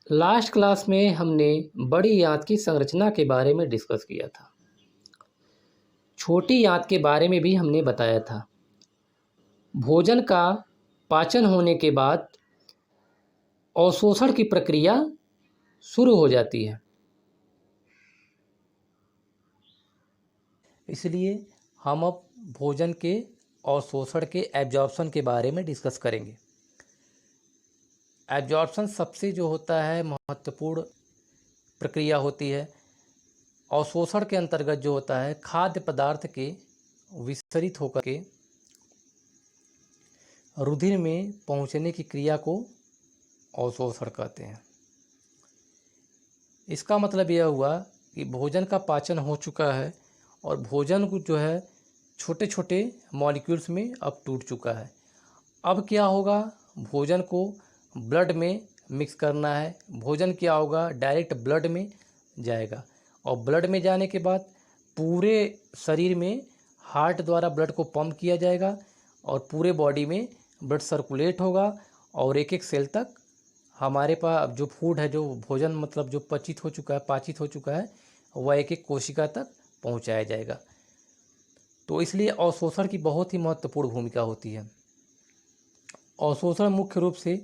Last class में हमने बड़ी आंत की संरचना के बारे में डिस्कस किया था। छोटी आंत के बारे में भी हमने बताया था। भोजन का पाचन होने के बाद अवशोषण की प्रक्रिया शुरू हो जाती है। इसलिए हम अब भोजन के अवशोषण के एब्जॉर्प्शन के बारे में डिस्कस करेंगे। एब्जॉर्प्शन सबसे जो होता है महत्वपूर्ण प्रक्रिया होती है। अवशोषण के अंतर्गत जो होता है खाद्य पदार्थ के विसरित होकर के रुधिर में पहुंचने की क्रिया को अवशोषण कहते हैं। इसका मतलब यह हुआ कि भोजन का पाचन हो चुका है और भोजन को जो है छोटे छोटे मॉलिक्यूल्स में अब टूट चुका है। अब क्या होगा, भोजन को ब्लड में मिक्स करना है। भोजन क्या होगा, डायरेक्ट ब्लड में जाएगा और ब्लड में जाने के बाद पूरे शरीर में हार्ट द्वारा ब्लड को पंप किया जाएगा और पूरे बॉडी में ब्लड सर्कुलेट होगा और एक एक सेल तक हमारे पास जो फूड है, जो भोजन मतलब जो पचित हो चुका है, पाचित हो चुका है, वह एक एक कोशिका तक पहुंचाया जाएगा। तो इसलिए अवशोषण की बहुत ही महत्वपूर्ण भूमिका होती है। अवशोषण मुख्य रूप से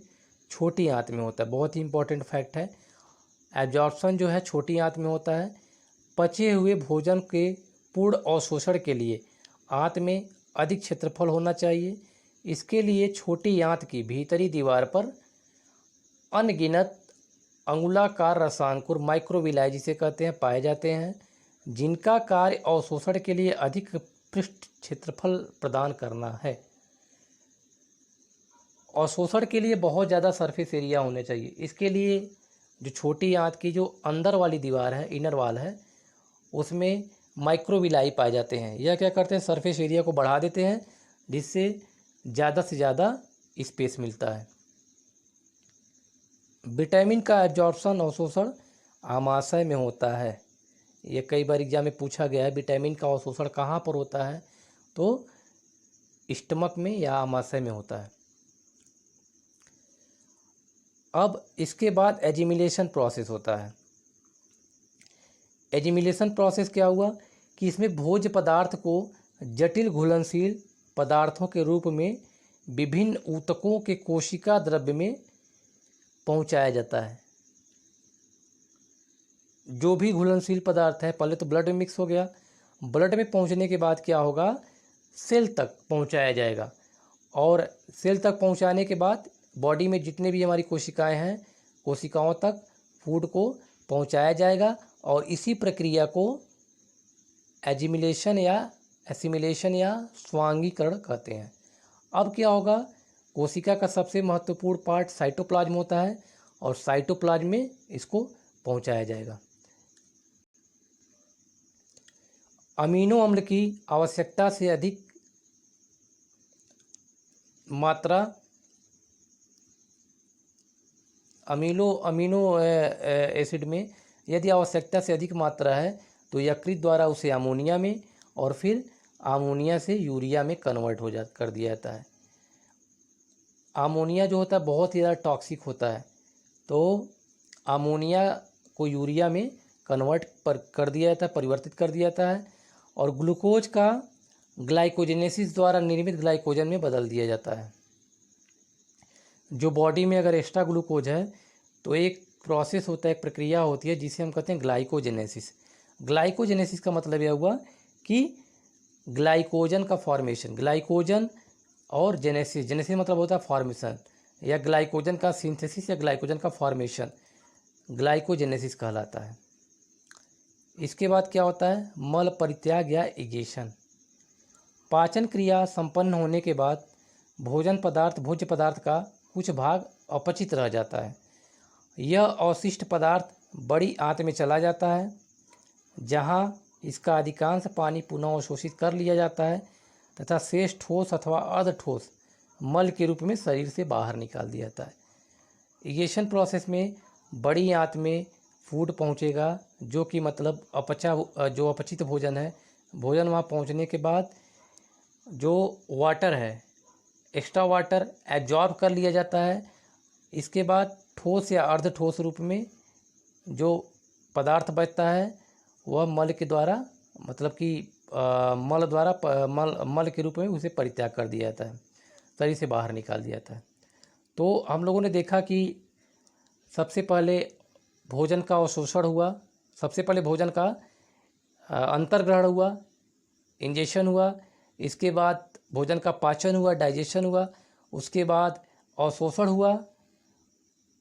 छोटी आंत में होता है। बहुत ही इंपॉर्टेंट फैक्ट है, एब्जॉर्प्शन जो है छोटी आंत में होता है। पचे हुए भोजन के पूर्ण अवशोषण के लिए आंत में अधिक क्षेत्रफल होना चाहिए। इसके लिए छोटी आंत की भीतरी दीवार पर अनगिनत अंगुलाकार रसांकुर माइक्रोविलाई जिसे कहते हैं पाए जाते हैं, जिनका कार्य अवशोषण के लिए अधिक पृष्ठ क्षेत्रफल प्रदान करना है। अवशोषण के लिए बहुत ज़्यादा सरफेस एरिया होने चाहिए। इसके लिए जो छोटी आंत की जो अंदर वाली दीवार है, इनर वाल है, उसमें माइक्रोविलाई पाए जाते हैं। यह क्या करते हैं, सरफेस एरिया को बढ़ा देते हैं, जिससे ज़्यादा से ज़्यादा स्पेस मिलता है। विटामिन का एब्जॉर्प्शन अवशोषण आमाशय में होता है। ये कई बार एग्जाम में पूछा गया है, विटामिन का अवशोषण कहाँ पर होता है, तो स्टमक में या आमाशय में होता है। अब इसके बाद एजिमिलेशन प्रोसेस होता है। एजिमिलेशन प्रोसेस क्या हुआ कि इसमें भोज्य पदार्थ को जटिल घुलनशील पदार्थों के रूप में विभिन्न ऊतकों के कोशिका द्रव्य में पहुंचाया जाता है। जो भी घुलनशील पदार्थ है, पहले तो ब्लड में मिक्स हो गया, ब्लड में पहुंचने के बाद क्या होगा, सेल तक पहुंचाया जाएगा और सेल तक पहुंचाने के बाद बॉडी में जितने भी हमारी कोशिकाएं हैं, कोशिकाओं तक फूड को पहुंचाया जाएगा और इसी प्रक्रिया को एजिमिलेशन या एसिमिलेशन या स्वांगीकरण कहते हैं। अब क्या होगा, कोशिका का सबसे महत्वपूर्ण पार्ट साइटोप्लाज्म होता है और साइटोप्लाज्म में इसको पहुंचाया जाएगा। अमीनो अम्ल की आवश्यकता से अधिक मात्रा अमीनो एसिड में यदि आवश्यकता से अधिक मात्रा है तो यकृत द्वारा उसे अमोनिया में और फिर अमोनिया से यूरिया में कन्वर्ट कर दिया जाता है। अमोनिया जो होता है बहुत ही ज़्यादा टॉक्सिक होता है, तो अमोनिया को यूरिया में कर दिया जाता है, परिवर्तित कर दिया जाता है और ग्लूकोज का ग्लाइकोजेनेसिस द्वारा निर्मित ग्लाइकोजन में बदल दिया जाता है। जो बॉडी में अगर एक्स्ट्रा ग्लूकोज है तो एक प्रोसेस होता है, एक प्रक्रिया होती है जिसे हम कहते हैं ग्लाइकोजेनेसिस। ग्लाइकोजेनेसिस का मतलब यह हुआ कि ग्लाइकोजन का फॉर्मेशन, ग्लाइकोजन और जेनेसिस, जेनेसिस मतलब होता है फॉर्मेशन, या ग्लाइकोजन का सिंथेसिस या ग्लाइकोजन का फॉर्मेशन ग्लाइकोजेनेसिस कहलाता है। इसके बाद क्या होता है, मल परित्याग या इगेशन। पाचन क्रिया संपन्न होने के बाद भोज्य पदार्थ का कुछ भाग अपचित रह जाता है। यह अवशिष्ट पदार्थ बड़ी आंत में चला जाता है, जहां इसका अधिकांश पानी पुनः अवशोषित कर लिया जाता है तथा शेष ठोस अथवा अर्ध ठोस मल के रूप में शरीर से बाहर निकाल दिया जाता है। इगेशन प्रोसेस में बड़ी आंत में फूड पहुंचेगा, जो कि मतलब जो अपचित भोजन है, भोजन वहाँ पहुंचने के बाद जो वाटर है, एक्स्ट्रा वाटर एब्जॉर्ब कर लिया जाता है इसके बाद ठोस या अर्ध ठोस रूप में जो पदार्थ बचता है वह मल के द्वारा, मतलब कि मल द्वारा मल के रूप में उसे परित्याग कर दिया जाता है, शरीर से बाहर निकाल दिया जाता है। तो हम लोगों ने देखा कि सबसे पहले भोजन का अवशोषण हुआ, सबसे पहले भोजन का अंतर्ग्रहण हुआ, इंजेशन हुआ, इसके बाद भोजन का पाचन हुआ, डाइजेशन हुआ, उसके बाद अवशोषण हुआ,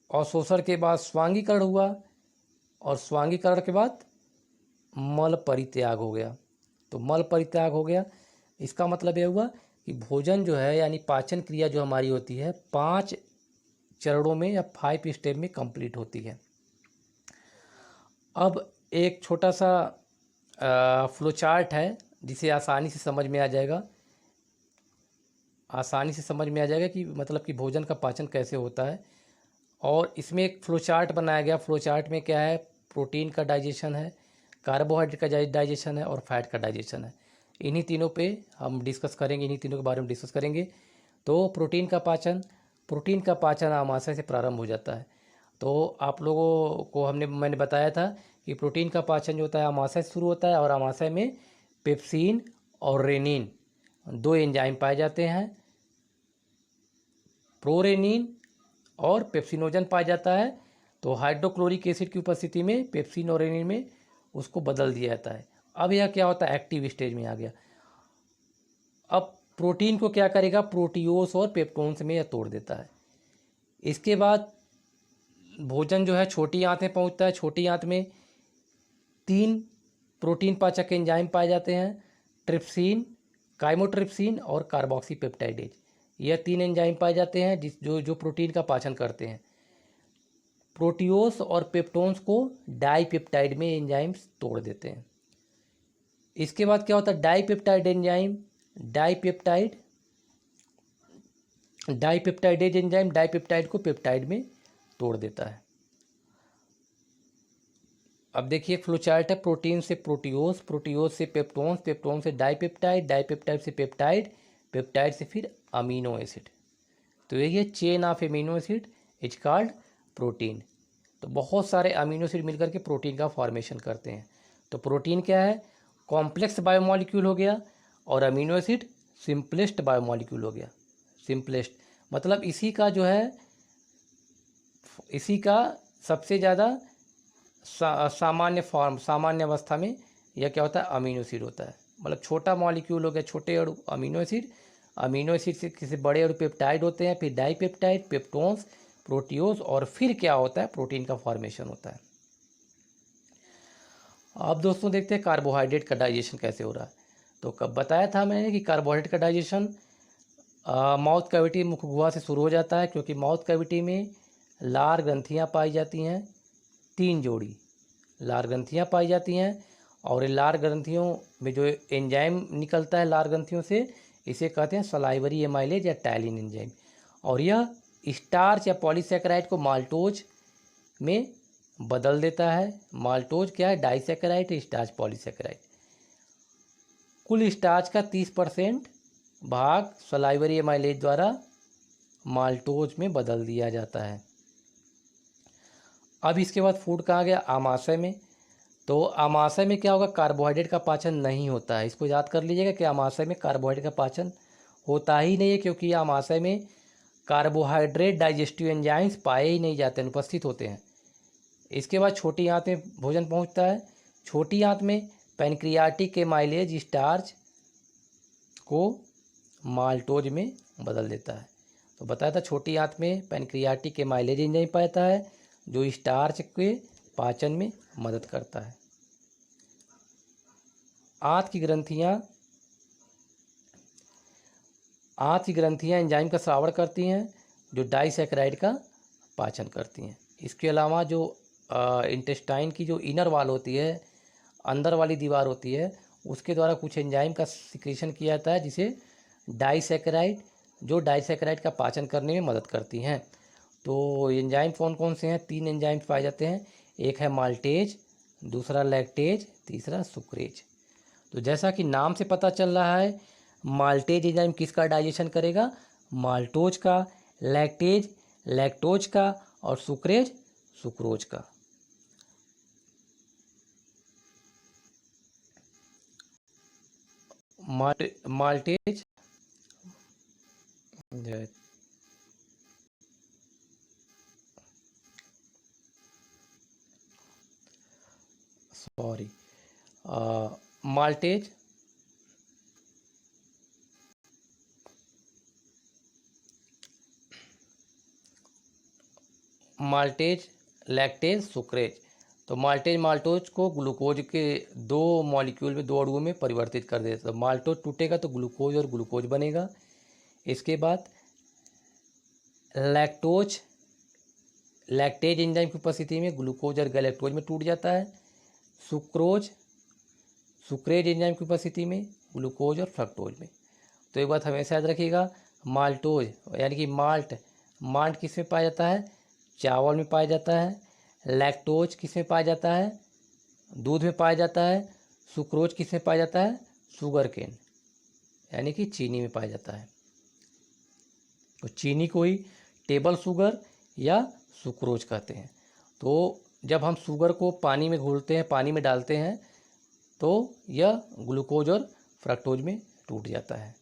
अवशोषण के बाद स्वांगीकरण हुआ, और स्वांगीकरण के बाद मल परित्याग हो गया। तो मल परित्याग हो गया, इसका मतलब यह हुआ कि भोजन जो है यानी पाचन क्रिया जो हमारी होती है 5 चरणों में या 5 स्टेप में कंप्लीट होती है। अब एक छोटा सा फ्लो चार्ट है जिसे आसानी से समझ में आ जाएगा, कि मतलब कि भोजन का पाचन कैसे होता है। और इसमें एक फ्लो चार्ट बनाया गया। फ्लो चार्ट में क्या है, प्रोटीन का डाइजेशन है, कार्बोहाइड्रेट का डाइजेशन है और फैट का डाइजेशन है। इन्हीं तीनों पे हम डिस्कस करेंगे, इन्हीं तीनों के बारे में डिस्कस करेंगे। तो प्रोटीन का पाचन आमाशय से प्रारंभ हो जाता है। तो आप लोगों को मैंने बताया था कि प्रोटीन का पाचन जो होता है आमाशय से शुरू होता है, और आमाशय में पेप्सिन और रेनिन 2 एंजाइम पाए जाते हैं। प्रोरेनिन और पेप्सिनोजन पाया जाता है। तो हाइड्रोक्लोरिक एसिड की उपस्थिति में पेप्सिन और रेनिन में उसको बदल दिया जाता है। अब यह क्या होता है, एक्टिव स्टेज में आ गया। अब प्रोटीन को क्या करेगा, प्रोटियोस और पेप्टोन्स में यह तोड़ देता है। इसके बाद भोजन जो है छोटी आंत में पहुंचता है। छोटी आंत में 3 प्रोटीन पाचक एंजाइम पाए जाते हैं, ट्रिप्सिन, काइमोट्रिप्सिन और कार्बोक्सीपेप्टाइडेज। यह 3 एंजाइम पाए जाते हैं जो प्रोटीन का पाचन करते हैं। प्रोटियोस और पेप्टोन्स को डाइपेप्टाइड में एंजाइम्स तोड़ देते हैं। इसके बाद क्या होता है, डाइपेप्टाइडेज एंजाइम डाइपेप्टाइड को पेप्टाइड में तोड़ देता है। अब देखिए फ्लो चार्ट है, प्रोटीन से प्रोटियोस, प्रोटियोस से पेप्टोन्स, पेप्टोन से डाइपेप्टाइड, डाइपेप्टाइड से पेप्टाइड, पेप्टाइड से फिर अमीनो एसिड। तो यही है chain of amino acid is called protein. तो बहुत सारे अमीनो एसिड मिलकर के प्रोटीन का फॉर्मेशन करते हैं। तो प्रोटीन क्या है, कॉम्प्लेक्स बायोमॉलिक्यूल हो गया, और अमीनो एसिड सिंपलेस्ट बायोमॉलिक्यूल हो गया। सिंपलेस्ट मतलब इसी का जो है, इसी का सबसे ज़्यादा सामान्य फॉर्म, सामान्य अवस्था में यह क्या होता है, अमीनो एसिड होता है। मतलब छोटा मॉलिक्यूल हो गया, छोटे अणु अमीनो एसिड, अमीनो एसिड से किसी बड़े अणु पेप्टाइड होते हैं, फिर डाइपेप्टाइड, पेप्टोन्स, प्रोटियोस, और फिर क्या होता है, प्रोटीन का फॉर्मेशन होता है। अब दोस्तों देखते हैं कार्बोहाइड्रेट का डाइजेशन कैसे हो रहा है। तो कब बताया था मैंने कि कार्बोहाइड्रेट का डाइजेशन माउथ कैविटी, मुख गुहा से शुरू हो जाता है, क्योंकि माउथ कैविटी में लार ग्रंथियाँ पाई जाती हैं, 3 जोड़ी लार ग्रंथियाँ पाई जाती हैं। और ये लार ग्रंथियों में जो एंजाइम निकलता है लार ग्रंथियों से, इसे कहते हैं सलाइवरी एमाइलेज या टैलिन एंजाइम। और यह स्टार्च या पॉलीसैकेराइड को माल्टोज में बदल देता है। माल्टोज क्या है, डाइसैकेराइड, स्टार्च पॉलीसैकेराइड। कुल स्टार्च का 30% भाग सलाइवरी एमाइलेज द्वारा माल्टोज में बदल दिया जाता है। अब इसके बाद फूड कहाँ गया, आमाशय में। तो आमाशय में क्या होगा, कार्बोहाइड्रेट का पाचन नहीं होता है। इसको याद कर लीजिएगा कि आमाशय में कार्बोहाइड्रेट का पाचन होता ही नहीं है, क्योंकि आमाशय में कार्बोहाइड्रेट डाइजेस्टिव एंजाइम्स पाए ही नहीं जाते, अनुपस्थित होते हैं। इसके बाद छोटी आंत में भोजन पहुंचता है। छोटी आंत में पैनक्रियाटिक एमाइलेज स्टार्च को माल्टोज में बदल देता है। तो बताया था छोटी आंत में पैनक्रियाटिक एमाइलेज एंजाइम पाता है जो स्टार्च के पाचन में मदद करता है। आंत की ग्रंथियां एंजाइम का श्रावण करती हैं जो डाइसैकेराइड का पाचन करती हैं। इसके अलावा जो इंटेस्टाइन की जो इनर वाल होती है, अंदर वाली दीवार होती है, उसके द्वारा कुछ एंजाइम का सिक्रीशन किया जाता है जिसे डाइसैकेराइड, जो डाइसैकेराइड का पाचन करने में मदद करती हैं। तो एंजाइम कौन कौन से हैं, 3 एंजाइम पाए जाते हैं। एक है माल्टेज, दूसरा लैक्टेज, तीसरा सुक्रेज। तो जैसा कि नाम से पता चल रहा है, माल्टेज एंजाइम किसका डाइजेशन करेगा, माल्टोज का। लैक्टोज का, और सुक्रेज सुक्रोज का। Maltase sorry maltase maltase lactase sucrase. तो माल्टेज माल्टोज को ग्लूकोज के दो मॉलिक्यूल में, दो अणुओं में परिवर्तित कर देता है। तो माल्टोज टूटेगा तो ग्लूकोज और ग्लूकोज बनेगा। इसके बाद लैक्टोज लैक्टेज एंजाइम की उपस्थिति में ग्लूकोज और गैलेक्टोज में टूट जाता है। सुक्रोज सुक्रेज एंजाइम की उपस्थिति में ग्लूकोज और फ्रक्टोज में। तो एक बात हमेशा याद रखिएगा, माल्टोज यानी कि माल्ट किस में पाया जाता है? चावल में पाया जाता है। लैक्टोज किस में पाया जाता है? दूध में पाया जाता है। सुक्रोज किस में पाया जाता है? शुगर केन यानी कि चीनी में पाया जाता है। तो चीनी को ही टेबल शुगर या सुक्रोज कहते हैं। तो जब हम शुगर को पानी में घोलते हैं, पानी में डालते हैं, तो यह ग्लूकोज और फ्रक्टोज में टूट जाता है।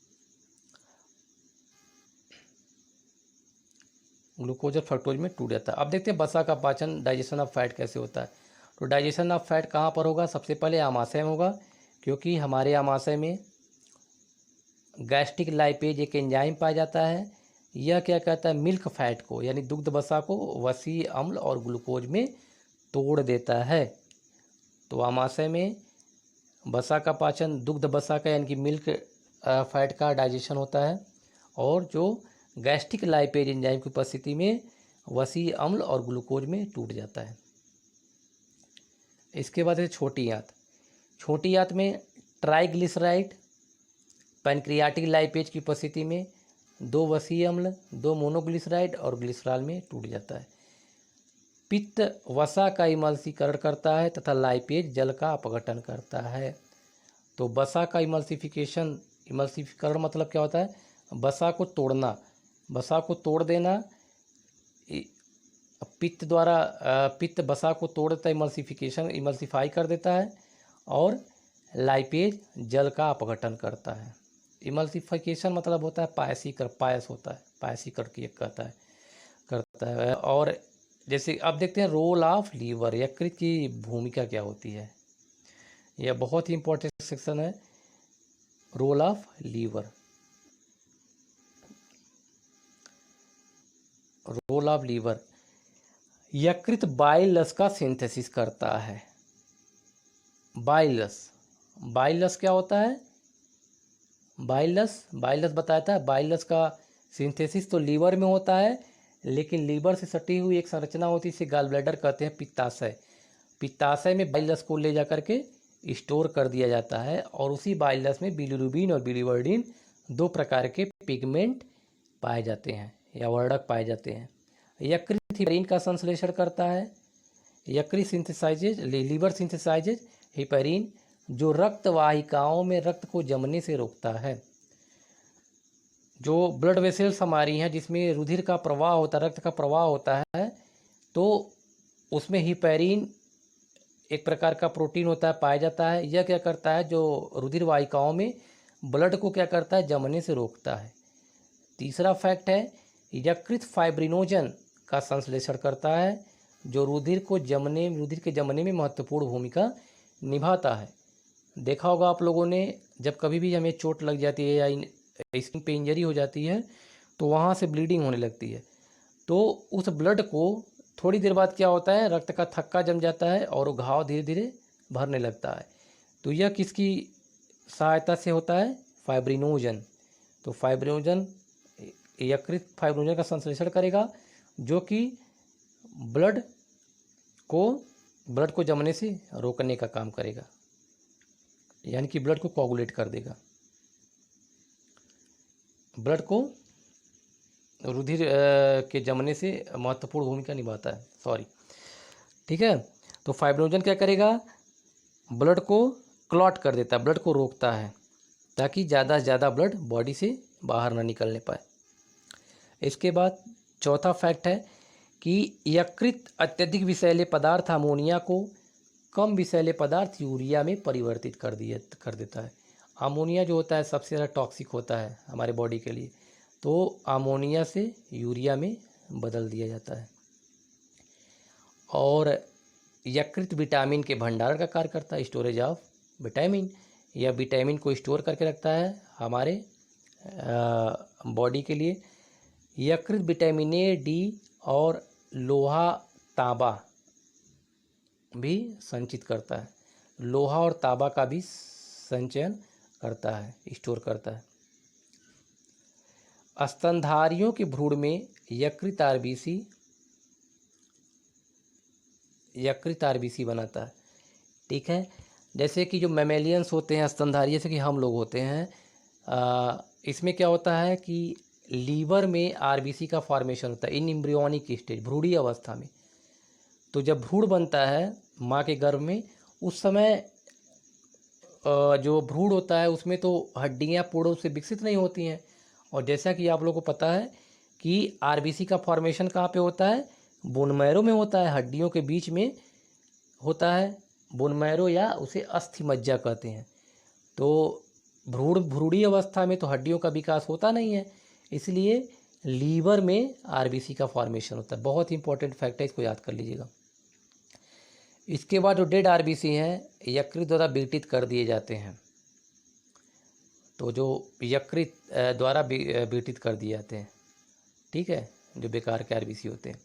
ग्लूकोज और फ्रक्टोज में टूट जाता है। अब देखते हैं वसा का पाचन, डाइजेशन ऑफ फैट कैसे होता है। तो डाइजेशन ऑफ फैट कहाँ पर होगा? सबसे पहले आमाशय में होगा, क्योंकि हमारे आमाशय में गैस्ट्रिक लाइपेज एक एंजाइम पाया जाता है। यह क्या कहता है? मिल्क फैट को यानी दुग्ध वसा को वसीय अम्ल और ग्लूकोज में तोड़ देता है। तो आमाशय में वसा का पाचन, दुग्ध वसा का यानी कि मिल्क फैट का डाइजेशन होता है, और जो गैस्ट्रिक लाइपेज एंजाइम की उपस्थिति में वसीय अम्ल और ग्लूकोज में टूट जाता है। इसके बाद है छोटी आंत। छोटी आंत में ट्राइग्लिसराइड पैनक्रियाटिक लाइपेज की उपस्थिति में दो वसीय अम्ल, दो मोनोग्लिसराइड और ग्लिसरॉल में टूट जाता है। पित्त वसा का इमल्सीकरण करता है तथा लाइपेज जल का अपघटन करता है। तो वसा का इमल्सीकरण मतलब क्या होता है? वसा को तोड़ना, वसा को तोड़ देना। पित्त वसा को तोड़ देता है, इमल्सीफाई कर देता है, और लाइपेज जल का अपघटन करता है। इमल्सिफिकेशन मतलब होता है पायस होता है, पायसीकरण की करता है। और जैसे अब देखते हैं रोल ऑफ लीवर, यकृत की भूमिका क्या होती है। यह बहुत ही इंपॉर्टेंट सेक्शन है, role of liver. Role of liver, यकृत बाइल रस का सिंथेसिस करता है। बाइल रस क्या होता है? बाइल रस बताया था। बाइल रस का सिंथेसिस तो लीवर में होता है, लेकिन लीवर से सटी हुई एक संरचना होती है, इसे गॉल ब्लैडर कहते हैं, पित्ताशय। पित्ताशय में बाइल रस को ले जा करके स्टोर कर दिया जाता है, और उसी बाइल रस में बिलिरुबिन और बिलिवर्डिन दो प्रकार के पिगमेंट पाए जाते हैं या वर्णक पाए जाते हैं। यकृत हिपैरिन का संश्लेषण करता है। यकृत सिंथेसाइजेज, लीवर सिंथेसाइजेज हिपैरिन, जो रक्त वाहिकाओं में रक्त को जमने से रोकता है। जो ब्लड वेसल्स हमारी हैं, जिसमें रुधिर का प्रवाह होता है, रक्त का प्रवाह होता है, तो उसमें हिपैरिन एक प्रकार का प्रोटीन होता है, पाया जाता है। यह क्या करता है? जो रुधिर वाहिकाओं में ब्लड को क्या करता है? जमने से रोकता है। तीसरा फैक्ट है, यकृत फाइब्रिनोजन का संश्लेषण करता है, जो रुधिर के जमने में महत्वपूर्ण भूमिका निभाता है। देखा होगा आप लोगों ने, जब कभी भी हमें चोट लग जाती है या स्किन पे इंजरी हो जाती है, तो वहाँ से ब्लीडिंग होने लगती है। तो उस ब्लड को थोड़ी देर बाद क्या होता है? रक्त का थक्का जम जाता है और वो घाव धीरे धीरे भरने लगता है। तो यह किसकी सहायता से होता है? फाइब्रिनोजन। तो फाइब्रिनोजन, यकृत फाइब्रिनोजन का संश्लेषण करेगा, जो कि ब्लड को जमने से रोकने का काम करेगा, यानी कि ब्लड को कोगुलेट कर देगा। ब्लड को रुधिर के जमने से महत्वपूर्ण भूमिका निभाता है। सॉरी, ठीक है। तो फाइब्रिनोजन क्या करेगा? ब्लड को क्लॉट कर देता है, ब्लड को रोकता है, ताकि ज़्यादा से ज़्यादा ब्लड बॉडी से बाहर ना निकलने पाए। इसके बाद चौथा फैक्ट है कि यकृत अत्यधिक विषैले पदार्थ अमोनिया को कम विषैले पदार्थ यूरिया में परिवर्तित कर देता है। अमोनिया जो होता है सबसे ज़्यादा टॉक्सिक होता है हमारे बॉडी के लिए, तो अमोनिया से यूरिया में बदल दिया जाता है। और यकृत विटामिन के भंडारण का कार्य करता है, स्टोरेज ऑफ विटामिन। यह विटामिन को स्टोर करके रखता है हमारे बॉडी के लिए। यकृत विटामिन ए, डी और लोहा तांबा भी संचित करता है। लोहा और तांबा का भी संचयन करता है, स्टोर करता है। स्तनधारियों के भ्रूण में यकृत आरबीसी बनाता है। ठीक है, जैसे कि जो मैमेलियंस होते हैं स्तनधारी, जैसे कि हम लोग होते हैं, इसमें क्या होता है कि लीवर में आरबीसी का फॉर्मेशन होता है इन एम्ब्रियोनिक स्टेज, भ्रूणीय अवस्था में। तो जब भ्रूण बनता है माँ के गर्भ में, उस समय जो भ्रूण होता है उसमें तो हड्डियाँ पूर्ण रूप से विकसित नहीं होती हैं। और जैसा कि आप लोगों को पता है कि आरबीसी का फॉर्मेशन कहाँ पे होता है, बोन मैरो में होता है, हड्डियों के बीच में होता है बोन मैरो, या उसे अस्थि मज्जा कहते हैं। तो भ्रूणीय अवस्था में तो हड्डियों का विकास होता नहीं है, इसलिए लीवर में आरबीसी का फॉर्मेशन होता है। बहुत इंपॉर्टेंट फैक्ट है, इसको याद कर लीजिएगा। इसके बाद जो डेड आरबीसी हैं यकृत द्वारा विघटित कर दिए जाते हैं। तो जो यकृत द्वारा विघटित कर दिए जाते हैं, ठीक है, जो बेकार के आरबीसी होते हैं।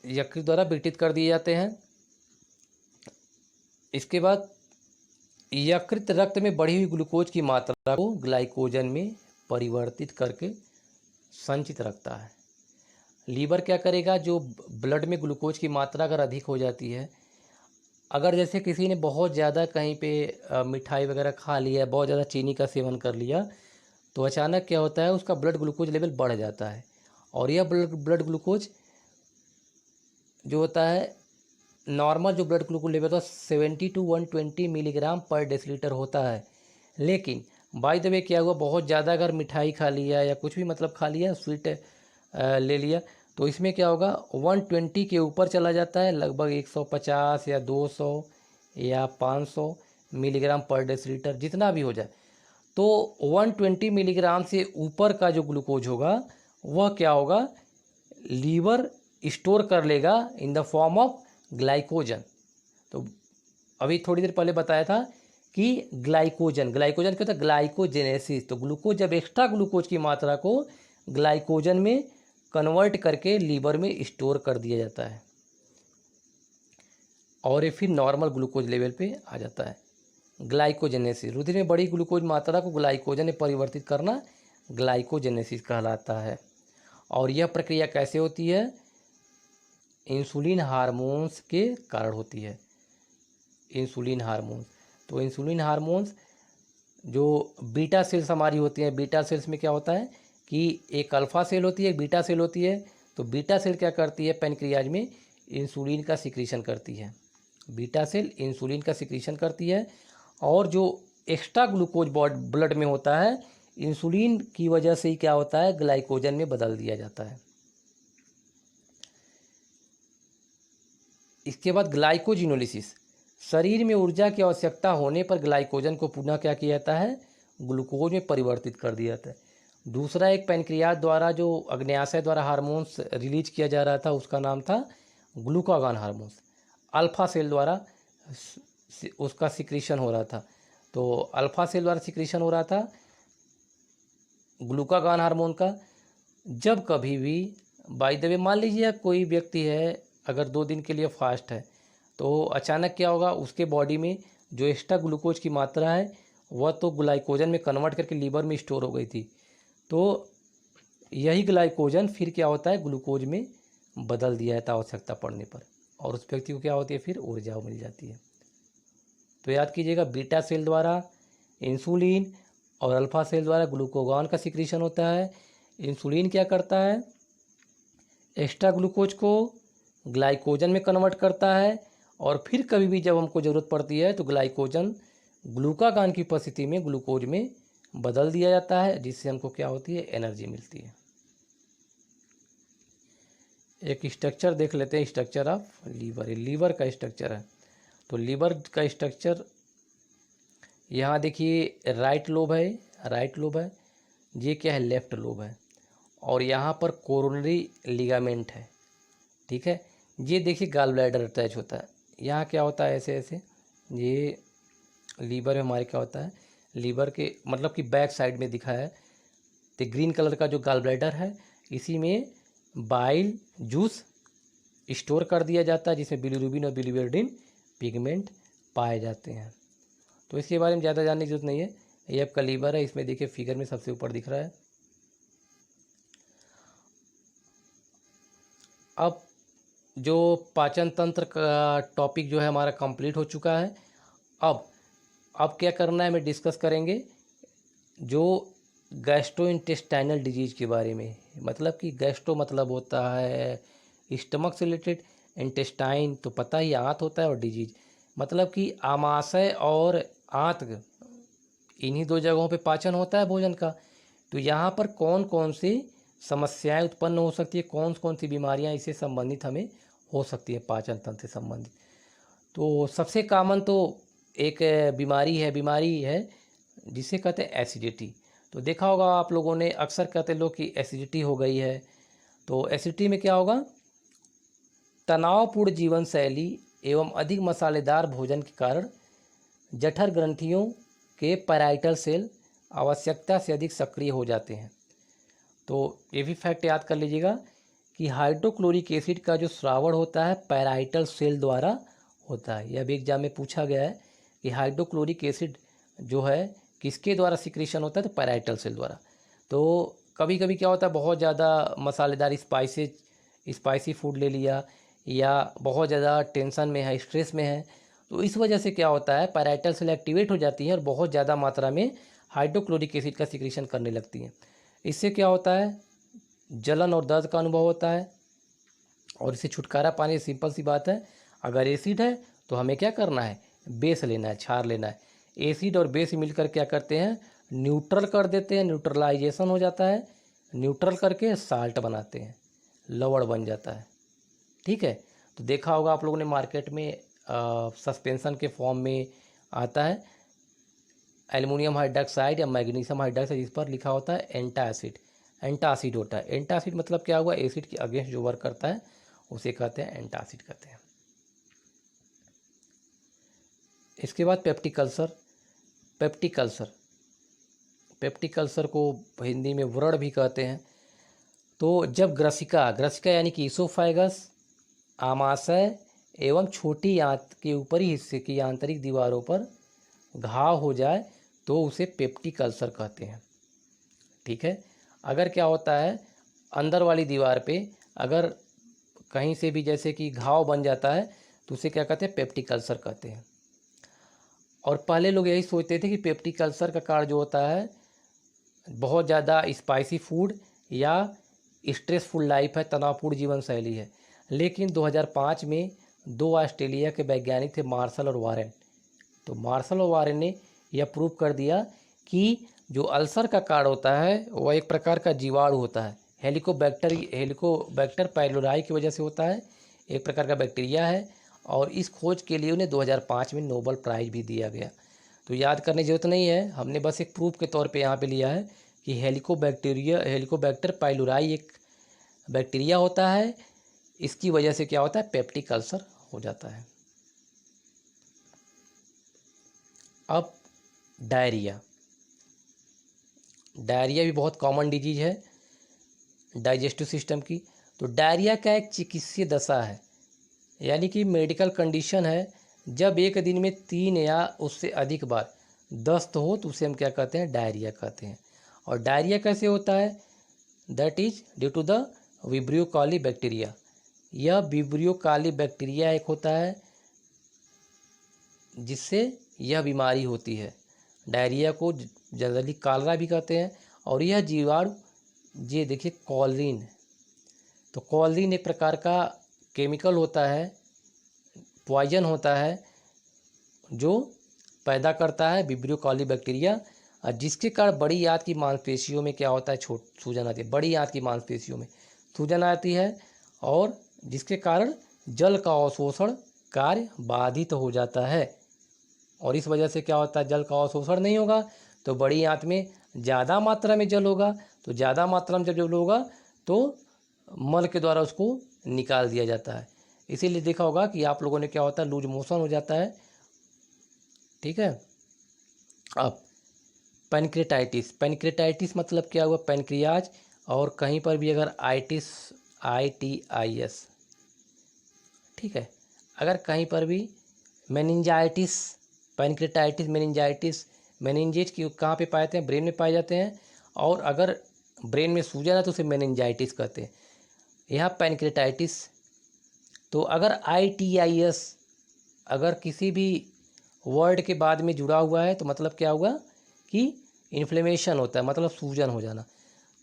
यकृत द्वारा विघटित कर दिए जाते हैं। इसके बाद यकृत रक्त में बढ़ी हुई ग्लूकोज की मात्रा को ग्लाइकोजन में परिवर्तित करके संचित रखता है। लीवर क्या करेगा, जो ब्लड में ग्लूकोज की मात्रा अगर अधिक हो जाती है, अगर जैसे किसी ने बहुत ज़्यादा कहीं पे मिठाई वगैरह खा लिया, बहुत ज़्यादा चीनी का सेवन कर लिया, तो अचानक क्या होता है, उसका ब्लड ग्लूकोज लेवल बढ़ जाता है। और यह ब्लड ग्लूकोज जो होता है, नॉर्मल जो ब्लड ग्लूकोज लेवल होता है 70 to 120 मिलीग्राम पर डेसीलीटर होता है। लेकिन बाय द वे क्या हुआ, बहुत ज़्यादा अगर मिठाई खा लिया या कुछ भी मतलब खा लिया, स्वीट ले लिया, तो इसमें क्या होगा, 120 के ऊपर चला जाता है, लगभग 150 या 200 या 500 मिलीग्राम पर डेसीलीटर, जितना भी हो जाए। तो 120 मिलीग्राम से ऊपर का जो ग्लूकोज होगा वह क्या होगा, लीवर स्टोर कर लेगा in the form of glycogen. तो अभी थोड़ी देर पहले बताया था कि ग्लाइकोजन क्या होता है, ग्लाइकोजेनेसिस। तो ग्लूकोज, जब एक्स्ट्रा ग्लूकोज की मात्रा को ग्लाइकोजन में कन्वर्ट करके लीवर में स्टोर कर दिया जाता है और ये फिर नॉर्मल ग्लूकोज लेवल पे आ जाता है। ग्लाइकोजेनेसिस, रुधिर में बड़ी ग्लूकोज मात्रा को ग्लाइकोजन में परिवर्तित करना ग्लाइकोजेनेसिस कहलाता है। और यह प्रक्रिया कैसे होती है, इंसुलिन हार्मोन्स के कारण होती है। इंसुलिन हार्मोन्स, तो इंसुलिन हार्मोन्स जो बीटा सेल्स हमारी होती हैं, बीटा सेल्स में क्या होता है कि एक अल्फा सेल होती है, एक बीटा सेल होती है। तो बीटा सेल क्या करती है, पैनक्रियाज में इंसुलिन का सिक्रीशन करती है। बीटा सेल इंसुलिन का सिक्रीशन करती है, और जो एक्स्ट्रा ग्लूकोज ब्लड में होता है, इंसुलिन की वजह से ही क्या होता है, ग्लाइकोजन में बदल दिया जाता है। इसके बाद ग्लाइकोजिनोलिसिस, शरीर में ऊर्जा की आवश्यकता होने पर ग्लाइकोजन को पुनः क्या किया जाता है, ग्लूकोज में परिवर्तित कर दिया जाता है। दूसरा एक पैनक्रियाज द्वारा जो अग्न्याशय द्वारा हार्मोन्स रिलीज किया जा रहा था, उसका नाम था ग्लूकागॉन हार्मोन्स। अल्फा सेल द्वारा उसका सिक्रीशन हो रहा था, तो अल्फा सेल द्वारा सिक्रीशन हो रहा था ग्लूकागॉन हार्मोन का। जब कभी भी बाय द वे मान लीजिए कोई व्यक्ति है, अगर 2 दिन के लिए फास्ट है, तो अचानक क्या होगा, उसके बॉडी में जो एक्स्ट्रा ग्लूकोज की मात्रा है वह तो ग्लाइकोजन में कन्वर्ट करके लीवर में स्टोर हो गई थी। तो यही ग्लाइकोजन फिर क्या होता है, ग्लूकोज में बदल दिया जाता है आवश्यकता पड़ने पर, और उस व्यक्ति को क्या होती है, फिर ऊर्जा मिल जाती है। तो याद कीजिएगा, बीटा सेल द्वारा इंसुलिन और अल्फा सेल द्वारा ग्लूकागॉन का सिक्रीशन होता है। इंसुलिन क्या करता है, एक्स्ट्रा ग्लूकोज को ग्लाइकोजन में कन्वर्ट करता है, और फिर कभी भी जब हमको ज़रूरत पड़ती है तो ग्लाइकोजन ग्लूकागॉन की उपस्थिति में ग्लूकोज में बदल दिया जाता है, जिससे हमको क्या होती है, एनर्जी मिलती है। एक स्ट्रक्चर देख लेते हैं, स्ट्रक्चर ऑफ लीवर। लीवर का स्ट्रक्चर है, तो लीवर का स्ट्रक्चर यहाँ देखिए, राइट लोब है, राइट लोब है, ये क्या है, लेफ्ट लोब है, और यहाँ पर कोरोनरी लिगामेंट है, ठीक है। ये देखिए गॉल ब्लैडर अटैच होता है, यहाँ क्या होता है, ऐसे ऐसे ये लीवर में हमारे क्या होता है, लीवर के मतलब कि बैक साइड में दिखा है, तो ग्रीन कलर का जो गॉल ब्लैडर है, इसी में बाइल जूस स्टोर कर दिया जाता है, जिसमें बिलीरुबिन और बिलीरुबिन पिगमेंट पाए जाते हैं। तो इसके बारे में ज़्यादा जानने की जरूरत नहीं है। ये आपका लीवर है, इसमें देखिए फिगर में सबसे ऊपर दिख रहा है। अब जो पाचन तंत्र का टॉपिक जो है हमारा कंप्लीट हो चुका है। अब क्या करना है, हमें डिस्कस करेंगे जो गैस्ट्रोइंटेस्टाइनल डिजीज के बारे में। मतलब कि गैस्ट्रो मतलब होता है स्टमक से रिलेटेड, इंटेस्टाइन तो पता ही आंत होता है, और डिजीज मतलब कि आमाशय और आंत, इन्हीं दो जगहों पे पाचन होता है भोजन का। तो यहाँ पर कौन कौन सी समस्याएं उत्पन्न हो सकती है, कौन कौन सी बीमारियां इससे संबंधित हमें हो सकती है, पाचन तंत्र से संबंधित। तो सबसे कॉमन तो एक बीमारी है जिसे कहते हैं एसिडिटी। तो देखा होगा आप लोगों ने, अक्सर कहते लोग कि एसिडिटी हो गई है। तो एसिडिटी में क्या होगा, तनावपूर्ण जीवन शैली एवं अधिक मसालेदार भोजन के कारण जठर ग्रंथियों के पैराइटल सेल आवश्यकता से अधिक सक्रिय हो जाते हैं। तो ये भी फैक्ट याद कर लीजिएगा कि हाइड्रोक्लोरिक एसिड का जो श्रावण होता है पैराइटल सेल द्वारा होता है। यह भी एग्जाम में पूछा गया है कि हाइड्रोक्लोरिक एसिड जो है किसके द्वारा सिक्रीशन होता है, तो पैराइटल सेल द्वारा। तो कभी कभी क्या होता है, बहुत ज़्यादा मसालेदार स्पाइसी फूड ले लिया, या बहुत ज़्यादा टेंशन में है, स्ट्रेस में है, तो इस वजह से क्या होता है, पैराइटल सेल एक्टिवेट हो जाती है और बहुत ज़्यादा मात्रा में हाइड्रोक्लोरिक एसिड का सिक्रीशन करने लगती है। इससे क्या होता है, जलन और दर्द का अनुभव होता है, और इससे छुटकारा पाने, सिंपल सी बात है, अगर एसिड है तो हमें क्या करना है, बेस लेना है, क्षार लेना है। एसिड और बेस मिलकर क्या करते हैं, न्यूट्रल कर देते हैं, न्यूट्रलाइजेशन हो जाता है, न्यूट्रल करके साल्ट बनाते हैं, लवण बन जाता है, ठीक है। तो देखा होगा आप लोगों ने मार्केट में सस्पेंशन के फॉर्म में आता है एल्युमिनियम हाइड्रॉक्साइड या मैग्नीशियम हाइड्रॉक्साइड, जिस पर लिखा होता है एंटासिड। एंटासिड होता है, एंटासिड मतलब क्या हुआ, एसिड के अगेंस्ट जो वर्क करता है उसे कहते हैं एंटासिड कहते हैं। इसके बाद पेप्टिक अल्सर। पेप्टिक अल्सर को हिंदी में व्रण भी कहते हैं। तो जब ग्रसिका यानी कि ईसोफाइगस, आमाशय एवं छोटी आंत के ऊपरी हिस्से की आंतरिक दीवारों पर घाव हो जाए तो उसे पेप्टिक अल्सर कहते हैं, ठीक है। अगर क्या होता है, अंदर वाली दीवार पे अगर कहीं से भी जैसे कि घाव बन जाता है तो उसे क्या कहते हैं, पेप्टिक अल्सर कहते हैं। और पहले लोग यही सोचते थे कि पेप्टिक अल्सर का कारण जो होता है बहुत ज़्यादा स्पाइसी फूड या स्ट्रेसफुल लाइफ है, तनावपूर्ण जीवन शैली है। लेकिन 2005 में दो ऑस्ट्रेलिया के वैज्ञानिक थे, मार्शल और वारेन। तो मार्शल और वारेन ने यह प्रूव कर दिया कि जो अल्सर का कारण होता है वह एक प्रकार का जीवाणु होता है, हेलिकोबैक्टर पाइलोराई की वजह से होता है, एक प्रकार का बैक्टीरिया है। और इस खोज के लिए उन्हें 2005 में नोबेल प्राइज़ भी दिया गया। तो याद करने की ज़रूरत नहीं है, हमने बस एक प्रूफ के तौर पे यहाँ पे लिया है कि हेलिकोबैक्टर पाइलोराई एक बैक्टीरिया होता है, इसकी वजह से क्या होता है, पेप्टिक अल्सर हो जाता है। अब डायरिया भी बहुत कॉमन डिजीज है डाइजेस्टिव सिस्टम की। तो डायरिया का एक चिकित्सीय दशा है, यानी कि मेडिकल कंडीशन है, जब एक दिन में 3 या उससे अधिक बार दस्त हो तो उसे हम क्या कहते हैं, डायरिया कहते हैं। और डायरिया कैसे होता है, that is due to the vibrio coli bacteria. यह विब्रियो कॉली बैक्टीरिया एक होता है जिससे यह बीमारी होती है। डायरिया को जनरली कालरा भी कहते हैं। और यह जीवाणु, ये देखिए कॉलिन, तो कॉलिन एक प्रकार का केमिकल होता है पॉइजन होता है जो पैदा करता है विब्रियो कॉली बैक्टीरिया, जिसके कारण बड़ी आंत की मांसपेशियों में क्या होता है, सूजन आती है। बड़ी आंत की मांसपेशियों में सूजन आती है और जिसके कारण जल का अवशोषण कार्य बाधित हो जाता है। और इस वजह से क्या होता है, जल का अवशोषण नहीं होगा तो बड़ी आंत में ज़्यादा मात्रा में जल होगा, तो ज़्यादा मात्रा में जब जल होगा तो मल के द्वारा उसको निकाल दिया जाता है। इसीलिए देखा होगा कि आप लोगों ने क्या होता है, लूज मोशन हो जाता है। ठीक है। अब पैनक्रेटाइटिस, पैनक्रेटाइटिस मतलब क्या हुआ, पैनक्रियाज और कहीं पर भी अगर आइटिस, ITIS, ठीक है, अगर कहीं पर भी मेनिंजाइटिस, पैनक्रेटाइटिस, मेनिंजाइटिस, मेनिंजेज की कहाँ पे पाए जाते हैं, ब्रेन में पाए जाते हैं। और अगर ब्रेन में सूजन है तो उसे मेनिंजाइटिस कहते हैं। यहाँ पैनक्रेटाइटिस, तो अगर ITIS अगर किसी भी वर्ड के बाद में जुड़ा हुआ है तो मतलब क्या हुआ कि इन्फ्लेमेशन होता है, मतलब सूजन हो जाना।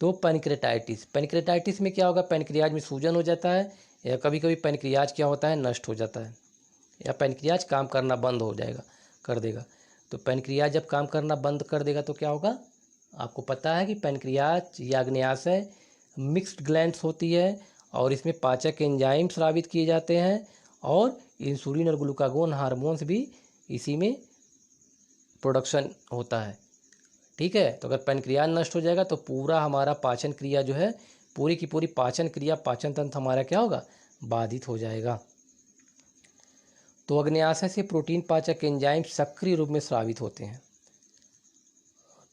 तो पैनक्रेटाइटिस, पैनक्रेटाइटिस में क्या होगा, पैनक्रियाज में सूजन हो जाता है, या कभी कभी पैनक्रियाज क्या होता है, नष्ट हो जाता है, या पैनक्रियाज काम करना बंद हो जाएगा, कर देगा। तो पैनक्रियाज जब काम करना बंद कर देगा तो क्या होगा, आपको पता है कि पैनक्रियाज या अग्न्याशय मिक्स्ड ग्लैंड्स होती है और इसमें पाचक एंजाइम स्रावित किए जाते हैं और इंसुलिन और ग्लूकागोन हार्मोन्स भी इसी में प्रोडक्शन होता है। ठीक है। तो अगर पैनक्रियाज नष्ट हो जाएगा तो पूरा हमारा पाचन क्रिया जो है, पूरी की पूरी पाचन क्रिया, पाचन तंत्र हमारा क्या होगा, बाधित हो जाएगा। तो अग्न्याशय से प्रोटीन पाचक एंजाइम सक्रिय रूप में स्रावित होते हैं।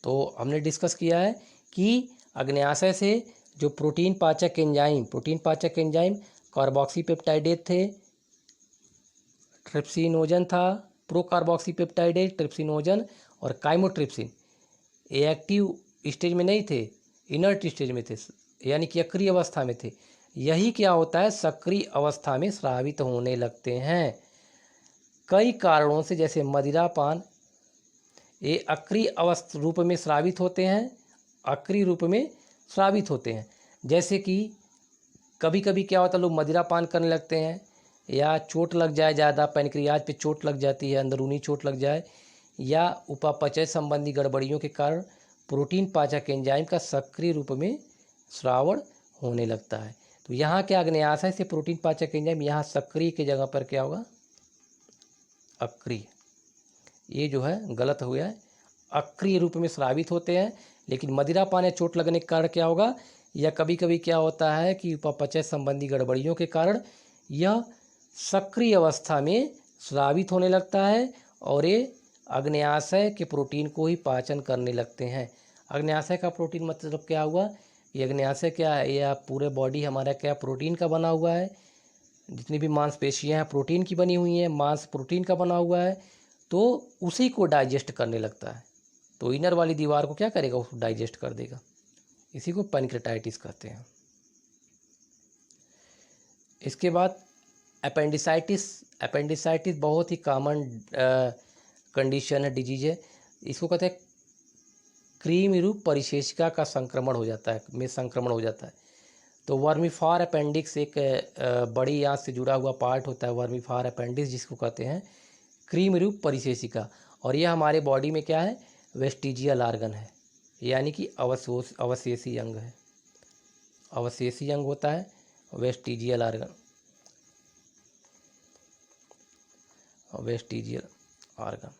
तो हमने डिस्कस किया है कि अग्न्याशय से जो प्रोटीन पाचक एंजाइम कार्बोक्सीपेप्टाइडेज थे, ट्रिप्सिनोजन था, प्रोकार्बोक्सीपेप्टाइडेज, ट्रिप्सिनोजन और काइमोट्रिप्सिन, ये एक्टिव स्टेज में नहीं थे, इनर्ट स्टेज में थे, यानी कि अक्रिय अवस्था में थे। यही क्या होता है, सक्रिय अवस्था में स्रावित होने लगते हैं कई कारणों से, जैसे मदिरापान, ये अक्रिय रूप में स्रावित होते हैं, अक्रिय रूप में स्रावित होते हैं। जैसे कि कभी कभी क्या होता है, लोग मदिरापान करने लगते हैं या चोट लग जाए, ज़्यादा पैनक्रियाज पे चोट लग जाती है, अंदरूनी चोट लग जाए, या उपापचय संबंधी गड़बड़ियों के कारण प्रोटीन पाचक एंजाइम का सक्रिय रूप में स्रावण होने लगता है। तो यहाँ क्या, अग्न्याशय से प्रोटीन पाचक एंजाइम यहाँ सक्रिय की जगह पर क्या होगा, अक्रिय। ये जो है गलत हो गया है, अक्रिय रूप में स्रावित होते हैं। लेकिन मदिरापान या चोट लगने के कारण क्या होगा, या कभी कभी क्या होता है कि उपापचय संबंधी गड़बड़ियों के कारण यह सक्रिय अवस्था में स्रावित होने लगता है और ये अग्न्याशय के प्रोटीन को ही पाचन करने लगते हैं। अग्न्याशय का प्रोटीन मतलब क्या हुआ, ये अग्न्याशय क्या है, यह पूरे बॉडी हमारा क्या प्रोटीन का बना हुआ है, जितनी भी मांसपेशियां हैं प्रोटीन की बनी हुई हैं, मांस प्रोटीन का बना हुआ है, तो उसी को डाइजेस्ट करने लगता है। तो इनर वाली दीवार को क्या करेगा, उसको डाइजेस्ट कर देगा। इसी को पैनक्रेटाइटिस कहते हैं। इसके बाद अपेंडिसाइटिस, अपेंडिसाइटिस बहुत ही कॉमन कंडीशन है, डिजीज है। इसको कहते हैं क्रीमी रूप परिशेषिका का संक्रमण हो जाता है, में संक्रमण हो जाता है। तो वर्मीफार अपेंडिक्स एक बड़ी आंत से जुड़ा हुआ पार्ट होता है, वर्मीफार अपेंडिक्स, जिसको कहते हैं क्रीमी रूप परिशेषिका। और यह हमारे बॉडी में क्या है, वेस्टिजियल आर्गन है, यानी कि अवशेषी अंग है। अवशेषी अंग होता है वेस्टिजियल आर्गन, वेस्टिजियल आर्गन।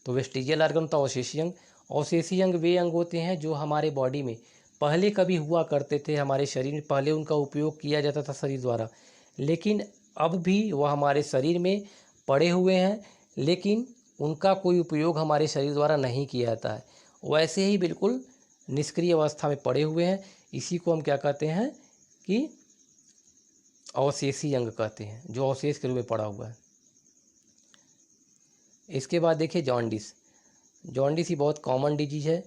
तो वेस्टिजियल आर्गन तो अवशेषी अंग, अवशेषी अंग वे अंग होते हैं जो हमारे बॉडी में पहले कभी हुआ करते थे, हमारे शरीर में पहले उनका उपयोग किया जाता था शरीर द्वारा, लेकिन अब भी वह हमारे शरीर में पड़े हुए हैं, लेकिन उनका कोई उपयोग हमारे शरीर द्वारा नहीं किया जाता है, वैसे ही बिल्कुल निष्क्रिय अवस्था में पड़े हुए हैं। इसी को हम क्या कहते हैं कि अवशेषी अंग कहते हैं, जो अवशेष के रूप में पड़ा हुआ है। इसके बाद देखिए जॉन्डिस, जॉन्डिस ही बहुत कॉमन डिजीज है।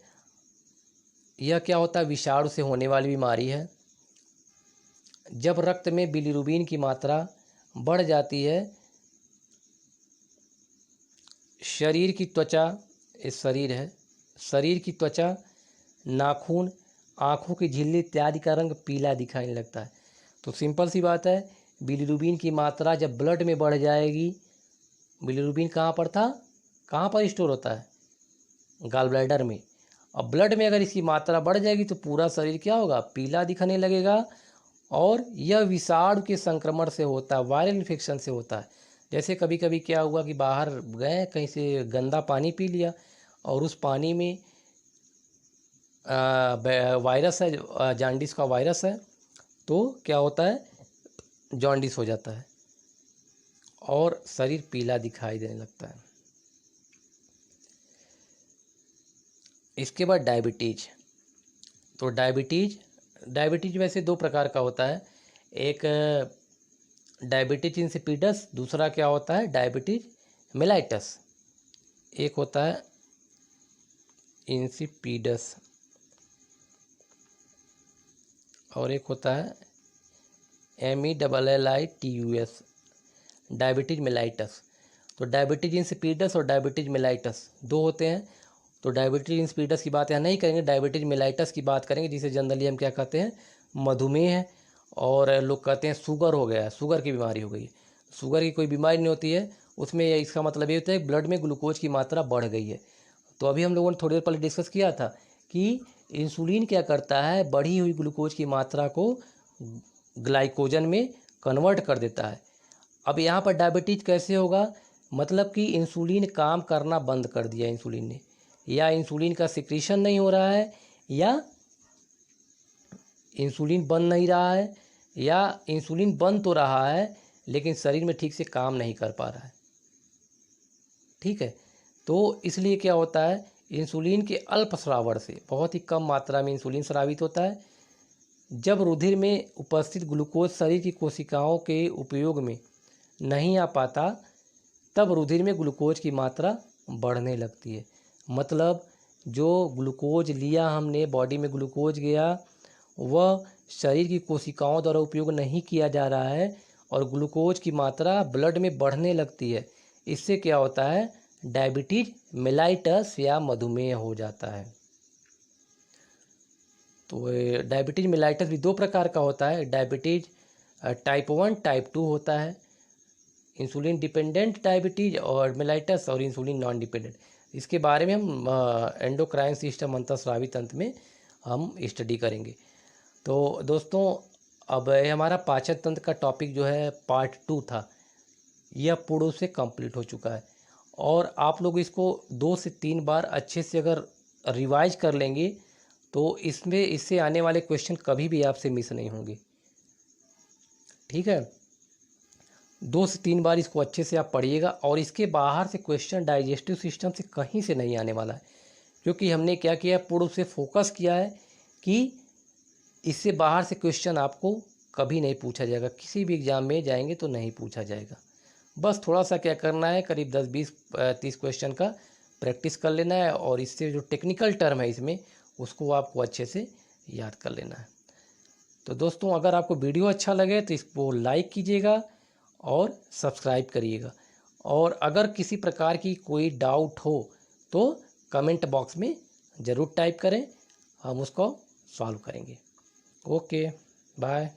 यह क्या होता है, विषाणु से होने वाली बीमारी है। जब रक्त में बिलिरुबिन की मात्रा बढ़ जाती है, शरीर की त्वचा, इस शरीर है, शरीर की त्वचा, नाखून, आँखों की झिल्ली इत्यादि का रंग पीला दिखाने लगता है। तो सिंपल सी बात है, बिलिरुबिन की मात्रा जब ब्लड में बढ़ जाएगी बिलीरुबिन कहाँ पर था, कहाँ पर स्टोर होता है, गॉल ब्लैडर में। अब ब्लड में अगर इसकी मात्रा बढ़ जाएगी तो पूरा शरीर क्या होगा, पीला दिखने लगेगा। और यह विषाणु के संक्रमण से होता है, वायरल इन्फेक्शन से होता है। जैसे कभी कभी क्या हुआ कि बाहर गए, कहीं से गंदा पानी पी लिया और उस पानी में वायरस है, जॉन्डिस का वायरस है, तो क्या होता है, जॉन्डिस हो जाता है और शरीर पीला दिखाई देने लगता है। इसके बाद डायबिटीज। तो डायबिटीज वैसे दो प्रकार का होता है, एक डायबिटीज इंसिपिडस, दूसरा क्या होता है, डायबिटीज मेलाइटस। एक होता है इंसिपिडस और एक होता है MELLITUS, डायबिटीज मेलाइटस। तो डायबिटीज इंसिपिडस और डायबिटीज मेलाइटस दो होते हैं। तो डायबिटीज इंसिपिडस की बात यहाँ नहीं करेंगे, डायबिटीज मेलाइटस की बात करेंगे, जिसे जनरली हम क्या कहते हैं, मधुमेह है। और लोग कहते हैं शुगर हो गया, शुगर की बीमारी हो गई। शुगर की कोई बीमारी नहीं होती है, उसमें इसका मतलब ये होता है ब्लड में ग्लूकोज की मात्रा बढ़ गई है। तो अभी हम लोगों ने थोड़ी देर पहले डिस्कस किया था कि इंसुलिन क्या करता है, बढ़ी हुई ग्लूकोज की मात्रा को ग्लाइकोजन में कन्वर्ट कर देता है। अब यहाँ पर डायबिटीज कैसे होगा, मतलब कि इंसुलिन काम करना बंद कर दिया इंसुलिन ने, या इंसुलिन का सिक्रीशन नहीं हो रहा है, या इंसुलिन बन नहीं रहा है, या इंसुलिन बन तो रहा है लेकिन शरीर में ठीक से काम नहीं कर पा रहा है। ठीक है, तो इसलिए क्या होता है, इंसुलिन के अल्प स्रावण से, बहुत ही कम मात्रा में इंसुलिन स्रावित होता है। जब रुधिर में उपस्थित ग्लूकोज शरीर की कोशिकाओं के उपयोग में नहीं आ पाता, तब रुधिर में ग्लूकोज की मात्रा बढ़ने लगती है। मतलब जो ग्लूकोज लिया हमने, बॉडी में ग्लूकोज गया, वह शरीर की कोशिकाओं द्वारा उपयोग नहीं किया जा रहा है और ग्लूकोज की मात्रा ब्लड में बढ़ने लगती है। इससे क्या होता है, डायबिटीज मेलाइटस या मधुमेह हो जाता है। तो डायबिटीज मेलाइटस भी दो प्रकार का होता है, डायबिटीज टाइप 1 टाइप 2 होता है, इंसुलिन डिपेंडेंट डायबिटीज और मेलाइटस, और इंसुलिन नॉन डिपेंडेंट। इसके बारे में हम एंडोक्राइन सिस्टम अंतःस्रावी तंत्र में हम स्टडी करेंगे। तो दोस्तों, अब हमारा पाचन तंत्र का टॉपिक जो है पार्ट 2 था, यह पूर्ण से कंप्लीट हो चुका है। और आप लोग इसको 2 से 3 बार अच्छे से अगर रिवाइज कर लेंगे तो इससे आने वाले क्वेश्चन कभी भी आपसे मिस नहीं होंगे। ठीक है, 2 से 3 बार इसको अच्छे से आप पढ़िएगा और इसके बाहर से क्वेश्चन डाइजेस्टिव सिस्टम से कहीं से नहीं आने वाला है, क्योंकि हमने क्या किया, पूर्ण से फोकस किया है कि इससे बाहर से क्वेश्चन आपको कभी नहीं पूछा जाएगा, किसी भी एग्ज़ाम में जाएंगे तो नहीं पूछा जाएगा। बस थोड़ा सा क्या करना है, करीब 10 20 30 क्वेश्चन का प्रैक्टिस कर लेना है और इससे जो टेक्निकल टर्म है इसमें, उसको आपको अच्छे से याद कर लेना है। तो दोस्तों, अगर आपको वीडियो अच्छा लगे तो इसको लाइक कीजिएगा और सब्सक्राइब करिएगा। और अगर किसी प्रकार की कोई डाउट हो तो कमेंट बॉक्स में ज़रूर टाइप करें, हम उसको सॉल्व करेंगे। Okay, bye.